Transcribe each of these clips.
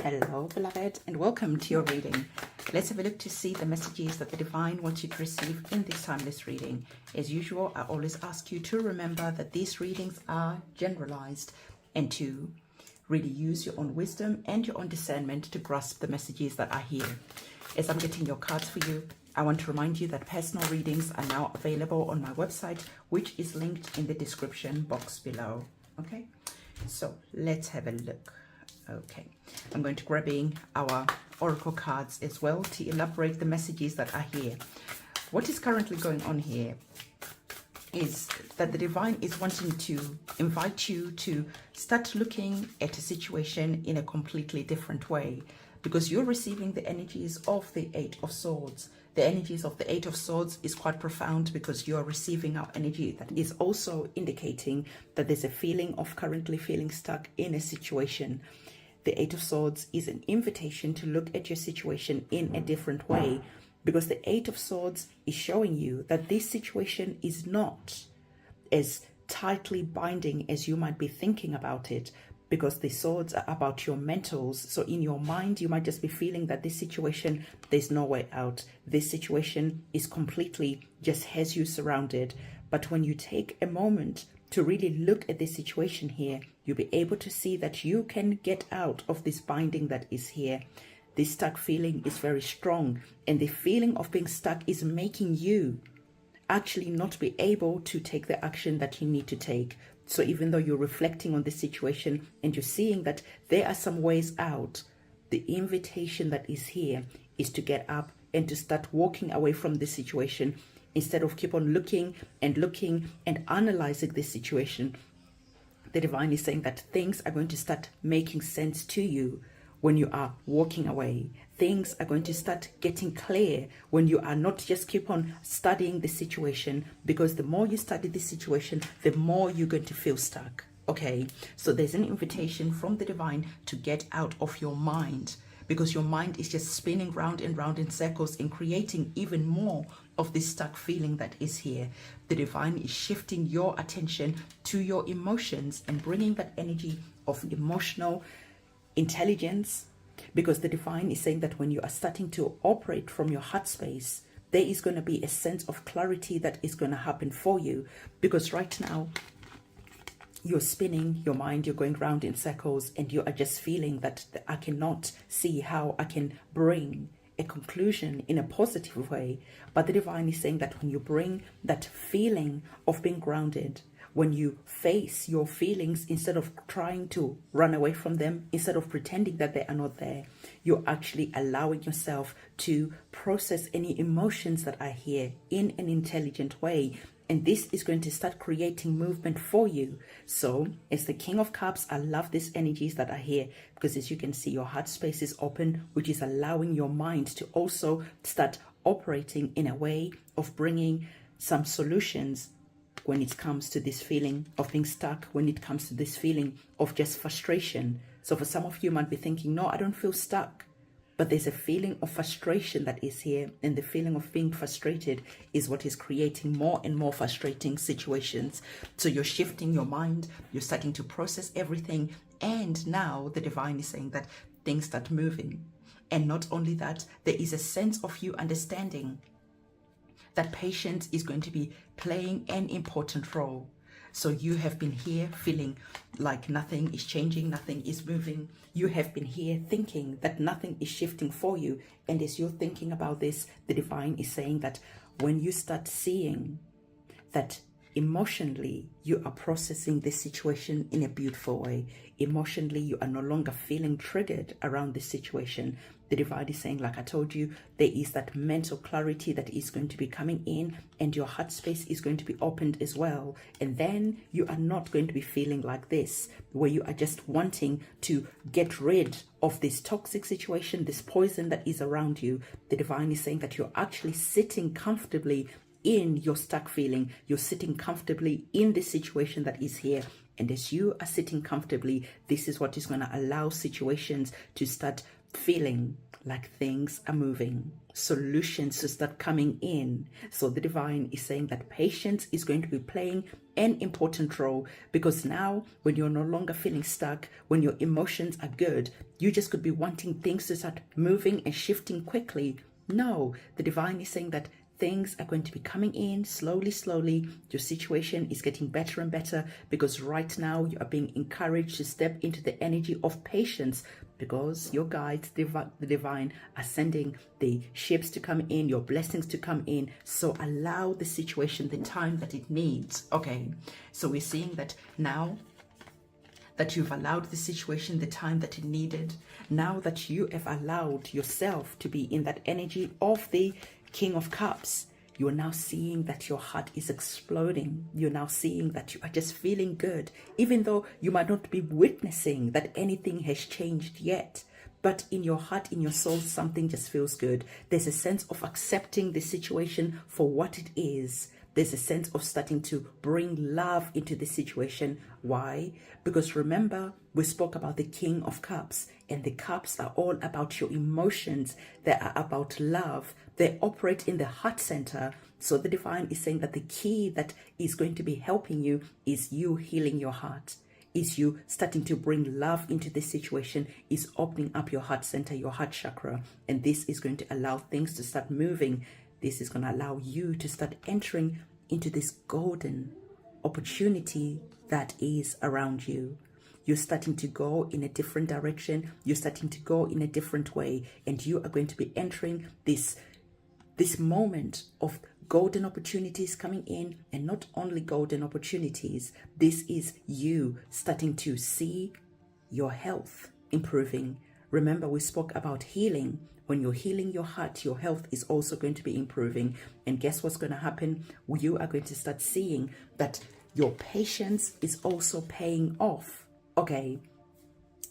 Hello, beloved, and welcome to your reading. Let's have a look to see the messages that the Divine wants you to receive in this timeless reading. As usual, I always ask you to remember that these readings are generalized and to really use your own wisdom and your own discernment to grasp the messages that are here. As I'm getting your cards for you, I want to remind you that personal readings are now available on my website, which is linked in the description box below. Okay, so let's have a look. Okay, I'm going to grabbing our oracle cards as well to elaborate the messages that are here. What is currently going on here is that the Divine is wanting to invite you to start looking at a situation in a completely different way, because you're receiving the energies of the Eight of Swords. The energies of the Eight of Swords is quite profound because you are receiving our energy that is also indicating that there's a feeling of currently feeling stuck in a situation. The Eight of Swords is an invitation to look at your situation in a different way, because the Eight of Swords is showing you that this situation is not as tightly binding as you might be thinking about it, because the swords are about your mentals. So in your mind, you might just be feeling that this situation, there's no way out. This situation is completely just has you surrounded. But when you take a moment to really look at this situation here, you'll be able to see that you can get out of this binding that is here. This stuck feeling is very strong, and the feeling of being stuck is making you actually not be able to take the action that you need to take. So even though you're reflecting on the situation and you're seeing that there are some ways out, the invitation that is here is to get up and to start walking away from the situation, instead of keep on looking and analyzing this situation. The Divine is saying that things are going to start making sense to you when you are walking away. Things are going to start getting clear when you are not just keep on studying the situation, because the more you study the situation, the more you're going to feel stuck. Okay, so there's an invitation from the Divine to get out of your mind, because your mind is just spinning round and round in circles and creating even more of this stuck feeling that is here. The Divine is shifting your attention to your emotions and bringing that energy of emotional intelligence, because the Divine is saying that when you are starting to operate from your heart space, there is going to be a sense of clarity that is going to happen for you, because right now you're spinning your mind, you're going round in circles, and you are just feeling that I cannot see how I can bring a conclusion in a positive way. But the Divine is saying that when you bring that feeling of being grounded, when you face your feelings, instead of trying to run away from them, instead of pretending that they are not there, you're actually allowing yourself to process any emotions that are here in an intelligent way. And this is going to start creating movement for you. So as the King of Cups, I love these energies that are here, because as you can see, your heart space is open, which is allowing your mind to also start operating in a way of bringing some solutions when it comes to this feeling of being stuck, when it comes to this feeling of just frustration. So for some of you might be thinking, no, I don't feel stuck. But there's a feeling of frustration that is here, and the feeling of being frustrated is what is creating more and more frustrating situations. So you're shifting your mind, you're starting to process everything, and now the Divine is saying that things start moving. And not only that, there is a sense of you understanding that patience is going to be playing an important role. So you have been here feeling like nothing is changing, nothing is moving. You have been here thinking that nothing is shifting for you. And as you're thinking about this, the Divine is saying that when you start seeing that emotionally you are processing this situation in a beautiful way, emotionally you are no longer feeling triggered around this situation, the Divine is saying, like I told you, there is that mental clarity that is going to be coming in, and your heart space is going to be opened as well. And then you are not going to be feeling like this, where you are just wanting to get rid of this toxic situation, this poison that is around you. The Divine is saying that you're actually sitting comfortably in your stuck feeling. You're sitting comfortably in the situation that is here. And as you are sitting comfortably, this is what is going to allow situations to start feeling like things are moving, solutions to start coming in. So the divine is saying that patience is going to be playing an important role, because now when you're no longer feeling stuck, when your emotions are good, you just could be wanting things to start moving and shifting quickly. No, the divine is saying that things are going to be coming in slowly, slowly. Your situation is getting better and better, because right now you are being encouraged to step into the energy of patience, because your guides, the divine, are sending the ships to come in, your blessings to come in. So allow the situation the time that it needs. Okay, so we're seeing that now that you've allowed the situation the time that it needed, now that you have allowed yourself to be in that energy of the King of Cups, you are now seeing that your heart is exploding. You're now seeing that you are just feeling good, even though you might not be witnessing that anything has changed yet. But in your heart, in your soul, something just feels good. There's a sense of accepting the situation for what it is. There's a sense of starting to bring love into the situation. Why? Because remember, we spoke about the King of Cups, and the cups are all about your emotions. They are about love. They operate in the heart center. So the divine is saying that the key that is going to be helping you is you healing your heart, is you starting to bring love into this situation, is opening up your heart center, your heart chakra. And this is going to allow things to start moving. This is going to allow you to start entering into this golden opportunity that is around you. You're starting to go in a different direction. You're starting to go in a different way. And you are going to be entering this moment of golden opportunities coming in. And not only golden opportunities, this is you starting to see your health improving. Remember, we spoke about healing. When you're healing your heart, your health is also going to be improving. And guess what's going to happen? You are going to start seeing that your patience is also paying off. Okay,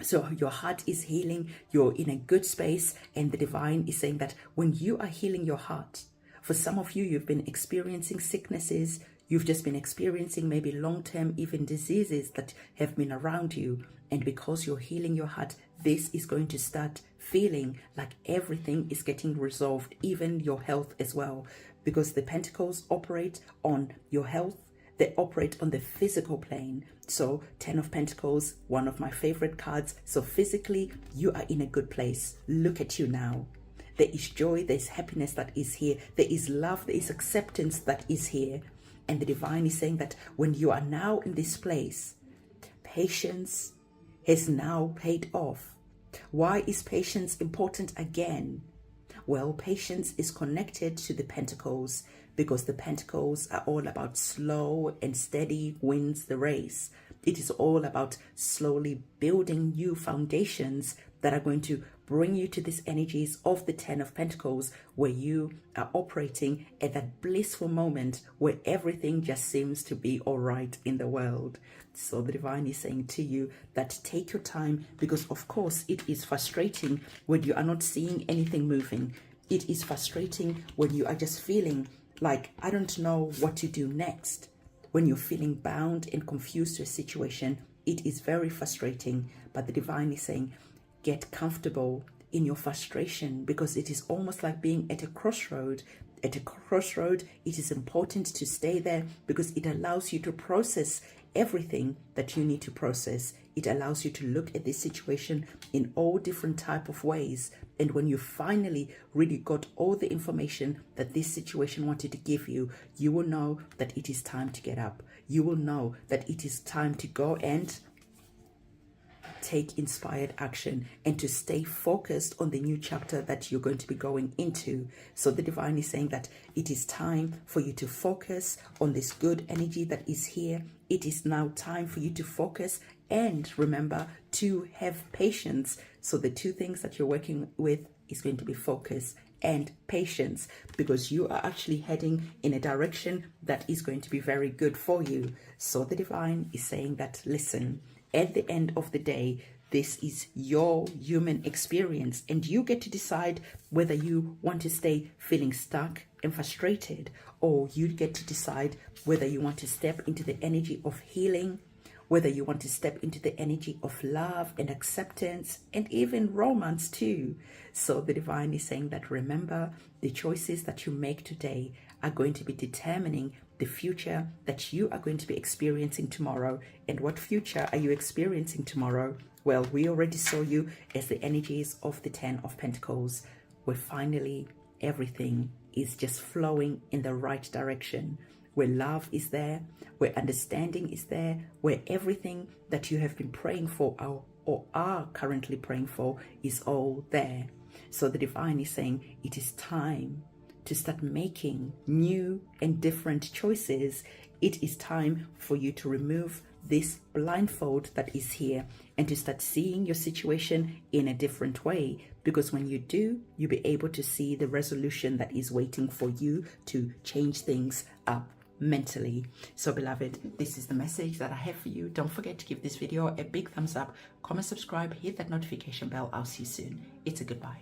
so your heart is healing, you're in a good space, and the divine is saying that when you are healing your heart, for some of you, you've been experiencing sicknesses, you've just been experiencing maybe long-term even diseases that have been around you, and because you're healing your heart, this is going to start feeling like everything is getting resolved, even your health as well, because the pentacles operate on your health. They operate on the physical plane. So 10 of Pentacles, one of my favorite cards. So physically, you are in a good place. Look at you now. There is joy, there is happiness that is here. There is love, there is acceptance that is here. And the divine is saying that when you are now in this place, patience has now paid off. Why is patience important again? Well, patience is connected to the Pentacles, because the Pentacles are all about slow and steady wins the race. It is all about slowly building new foundations that are going to bring you to these energies of the 10 of Pentacles, where you are operating at that blissful moment where everything just seems to be all right in the world. So the divine is saying to you that take your time, because of course it is frustrating when you are not seeing anything moving. It is frustrating when you are just feeling like, I don't know what to do next. When you're feeling bound and confused to a situation, it is very frustrating. But the divine is saying, get comfortable in your frustration, because it is almost like being at a crossroad. At a crossroad, it is important to stay there, because it allows you to process everything that you need to process. It allows you to look at this situation in all different type of ways. And when you finally really got all the information that this situation wanted to give you, you will know that it is time to get up. You will know that it is time to go and take inspired action and to stay focused on the new chapter that you're going to be going into. So the divine is saying that it is time for you to focus on this good energy that is here. It is now time for you to focus and remember to have patience. So the two things that you're working with is going to be focus and patience, because you are actually heading in a direction that is going to be very good for you. So the divine is saying that, listen, at the end of the day, this is your human experience, and you get to decide whether you want to stay feeling stuck and frustrated, or you get to decide whether you want to step into the energy of healing, whether you want to step into the energy of love and acceptance and even romance too. So the divine is saying that remember, the choices that you make today are going to be determining the future that you are going to be experiencing tomorrow. And what future are you experiencing tomorrow? Well, we already saw you as the energies of the 10 of Pentacles, where finally everything is just flowing in the right direction, where love is there, where understanding is there, where everything that you have been praying for or are currently praying for is all there. So the divine is saying it is time to start making new and different choices. It is time for you to remove this blindfold that is here and to start seeing your situation in a different way, because when you do, you'll be able to see the resolution that is waiting for you to change things up mentally. So beloved, this is the message that I have for you. Don't forget to give this video a big thumbs up, comment, subscribe, hit that notification bell. I'll see you soon. It's a goodbye.